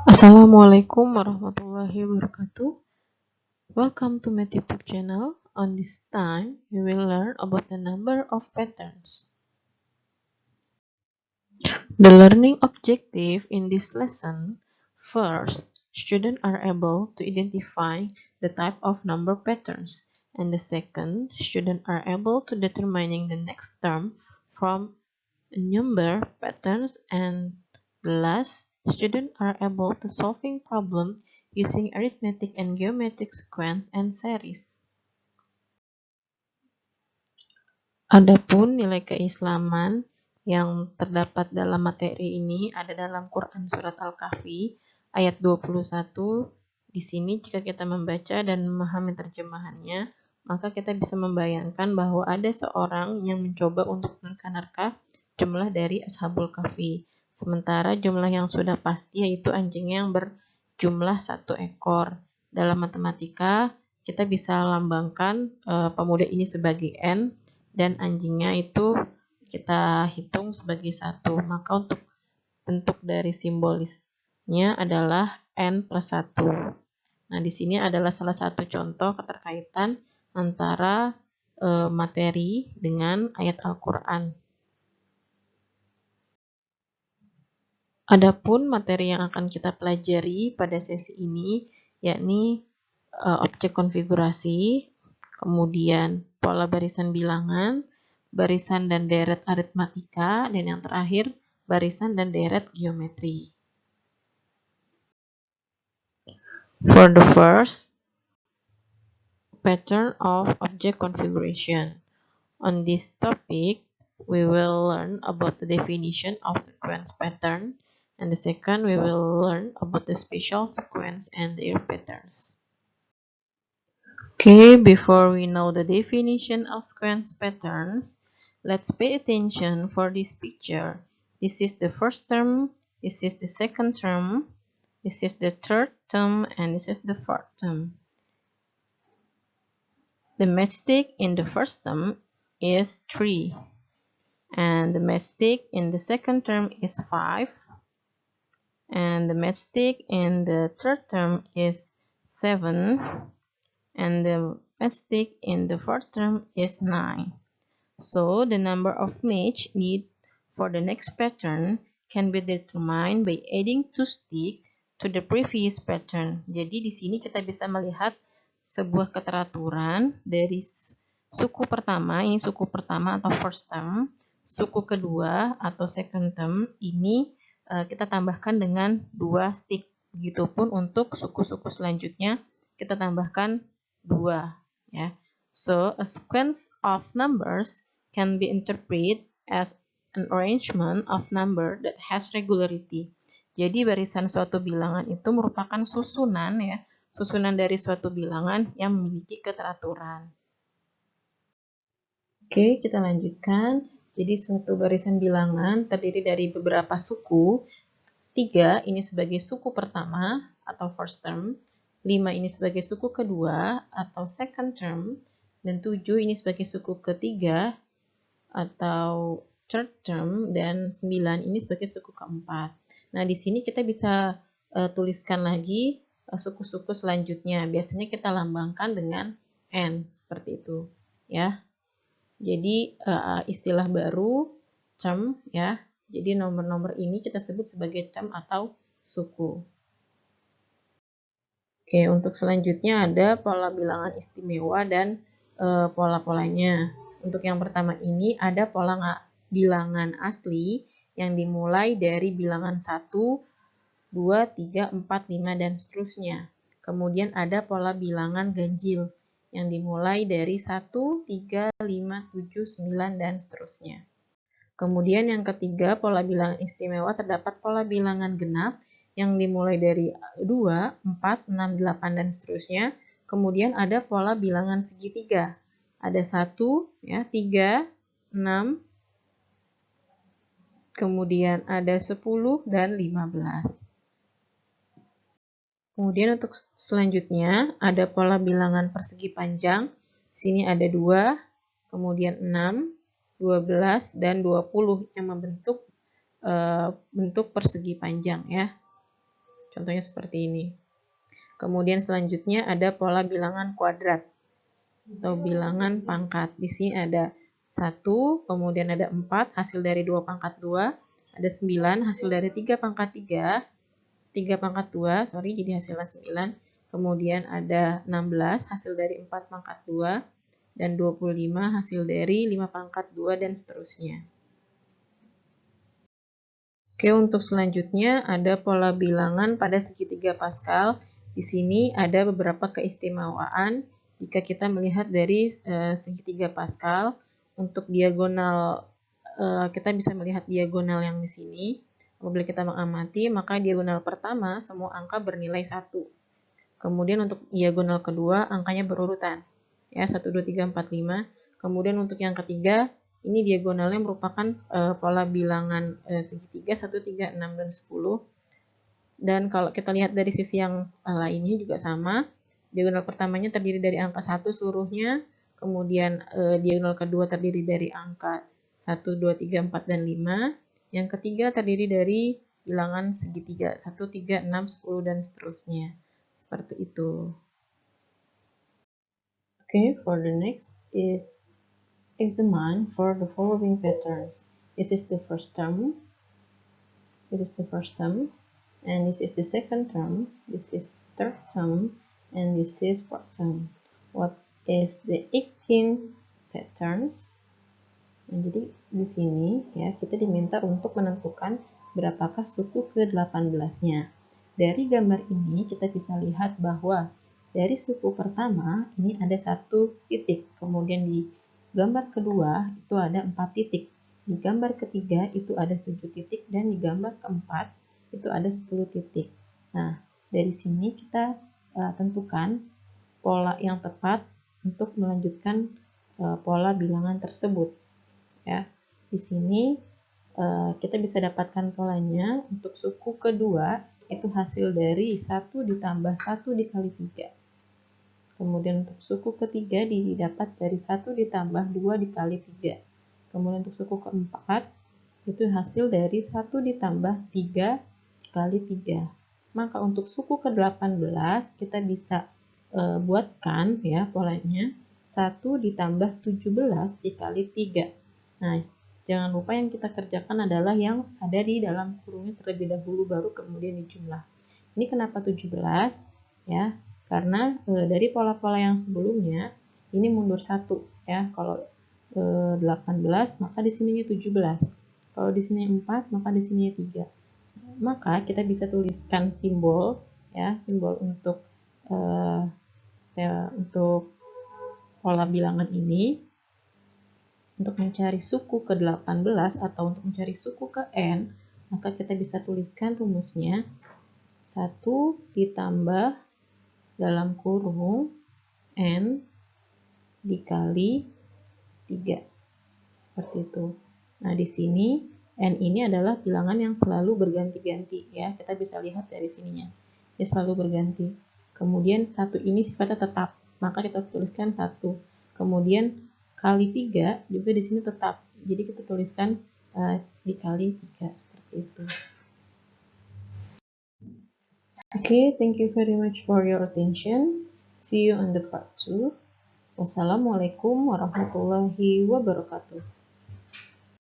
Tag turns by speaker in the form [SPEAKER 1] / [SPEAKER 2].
[SPEAKER 1] Assalamualaikum warahmatullahi wabarakatuh. Welcome to my YouTube channel. On this time, we will learn about the number of patterns. The learning objective in this lesson: first, students are able to identify the type of number patterns, and the second, students are able to determining the next term from a number patterns, and the last, students are able to solving problem using arithmetic and geometric sequence and series. Adapun nilai keislaman yang terdapat dalam materi ini ada dalam Quran Surat Al-Kahfi ayat 21. Di sini jika kita membaca dan memahami terjemahannya, maka kita bisa membayangkan bahwa ada seorang yang mencoba untuk menerka-nerka jumlah dari Ashabul Kahfi. Sementara jumlah yang sudah pasti yaitu anjing yang berjumlah 1 ekor. Dalam matematika, kita bisa lambangkan pemuda ini sebagai N, dan anjingnya itu kita hitung sebagai 1. Maka untuk bentuk dari simbolisnya adalah N plus 1. Nah, di sini adalah salah satu contoh keterkaitan antara materi dengan ayat Al-Quran. Adapun materi yang akan kita pelajari pada sesi ini yakni objek konfigurasi, kemudian pola barisan bilangan, barisan dan deret aritmatika, dan yang terakhir barisan dan deret geometri. For the first, pattern of object configuration. On this topic, we will learn about the definition of sequence pattern, and the second, we will learn about the special sequence and their patterns. Okay, before we know the definition of sequence patterns, let's pay attention for this picture. This is the first term, this is the second term, this is the third term, and this is the fourth term. The matchstick in the first term is 3, and the matchstick in the second term is 5, and the matchstick in the third term is 7, and the matchstick in the fourth term is 9. So the number of match need for the next pattern can be determined by adding 2 stick to the previous pattern. Jadi di sini kita bisa melihat sebuah keteraturan dari suku pertama, ini suku pertama atau first term, suku kedua atau second term, ini kita tambahkan dengan 2 stick. Begitupun untuk suku-suku selanjutnya kita tambahkan 2, ya. So a sequence of numbers can be interpreted as an arrangement of number that has regularity. Jadi barisan suatu bilangan itu merupakan susunan, ya, susunan dari suatu bilangan yang memiliki keteraturan. Oke, kita lanjutkan. Jadi suatu barisan bilangan terdiri dari beberapa suku. 3 ini sebagai suku pertama atau first term, 5 ini sebagai suku kedua atau second term, dan 7 ini sebagai suku ketiga atau third term, dan 9 ini sebagai suku keempat. Nah, di sini kita bisa tuliskan lagi suku-suku selanjutnya. Biasanya kita lambangkan dengan N, seperti itu, ya. Jadi istilah baru term, ya. Jadi nomor-nomor ini kita sebut sebagai term atau suku. Oke, untuk selanjutnya ada pola bilangan istimewa dan pola-polanya. Untuk yang pertama ini ada pola bilangan asli yang dimulai dari bilangan 1, 2, 3, 4, 5, dan seterusnya. Kemudian ada pola bilangan ganjil yang dimulai dari 1, 3, 5, 7, 9, dan seterusnya. Kemudian yang ketiga, pola bilangan istimewa, terdapat pola bilangan genap yang dimulai dari 2, 4, 6, 8, dan seterusnya. Kemudian ada pola bilangan segitiga. Ada 1, ya, 3, 6, kemudian ada 10, dan 15. Kemudian untuk selanjutnya ada pola bilangan persegi panjang. Di sini ada 2, kemudian 6, 12, dan 20 yang membentuk bentuk persegi panjang, ya. Contohnya seperti ini. Kemudian selanjutnya ada pola bilangan kuadrat atau bilangan pangkat. Di sini ada 1, kemudian ada 4, hasil dari 2 pangkat 2, ada 9, hasil dari 3 pangkat 3, 3 pangkat 2, jadi hasilnya 9. Kemudian ada 16, hasil dari 4 pangkat 2, dan 25, hasil dari 5 pangkat 2, dan seterusnya. Oke, untuk selanjutnya ada pola bilangan pada segitiga Pascal. Di sini ada beberapa keistimewaan jika kita melihat dari segitiga Pascal. Untuk diagonal, kita bisa melihat diagonal yang di sini. Apabila kita mengamati, maka diagonal pertama semua angka bernilai 1. Kemudian untuk diagonal kedua, angkanya berurutan. Ya, 1, 2, 3, 4, 5. Kemudian untuk yang ketiga, ini diagonalnya merupakan pola bilangan segitiga 1, 3, 6, dan 10. Dan kalau kita lihat dari sisi yang lainnya juga sama. Diagonal pertamanya terdiri dari angka 1 seluruhnya. Kemudian diagonal kedua terdiri dari angka 1, 2, 3, 4, dan 5. Yang ketiga terdiri dari bilangan segitiga 1, 3, 6, 10, dan seterusnya. Seperti itu. Okay, for the next is examine for the following patterns. This is the first term. This is the first term. And this is the second term. This is third term. And this is fourth term. What is the 18 patterns? Nah, jadi di sini ya kita diminta untuk menentukan berapakah suku ke-18-nya. Dari gambar ini kita bisa lihat bahwa dari suku pertama ini ada 1 titik, kemudian di gambar kedua itu ada 4 titik, di gambar ketiga itu ada 7 titik, dan di gambar keempat itu ada 10 titik. Nah, dari sini kita tentukan pola yang tepat untuk melanjutkan pola bilangan tersebut. Ya, di sini kita bisa dapatkan polanya. Untuk suku kedua itu hasil dari 1 ditambah 1 dikali 3. Kemudian untuk suku ketiga didapat dari 1 ditambah 2 dikali 3. Kemudian untuk suku keempat itu hasil dari 1 ditambah 3 dikali 3. Maka untuk suku ke-18 kita bisa buatkan ya polanya 1 ditambah 17 dikali 3. Nah, jangan lupa yang kita kerjakan adalah yang ada di dalam kurungnya terlebih dahulu, baru kemudian dijumlah. Ini kenapa 17? Ya, karena dari pola-pola yang sebelumnya ini mundur 1 ya. Kalau 18 maka di sininya 17. Kalau di sini 4 maka di sini 3. Maka kita bisa tuliskan simbol ya, simbol untuk untuk pola bilangan ini. Untuk mencari suku ke-18 atau untuk mencari suku ke n, maka kita bisa tuliskan rumusnya 1 ditambah dalam kurung n dikali 3. Seperti itu. Nah, di sini n ini adalah bilangan yang selalu berganti-ganti ya. Kita bisa lihat dari sininya. Dia selalu berganti. Kemudian 1 ini sifatnya tetap, maka kita tuliskan 1. Kemudian kali 3 juga di sini tetap. Jadi kita tuliskan dikali 3 seperti itu. Okay, thank you very much for your attention. See you on the part 2. Wassalamualaikum warahmatullahi wabarakatuh.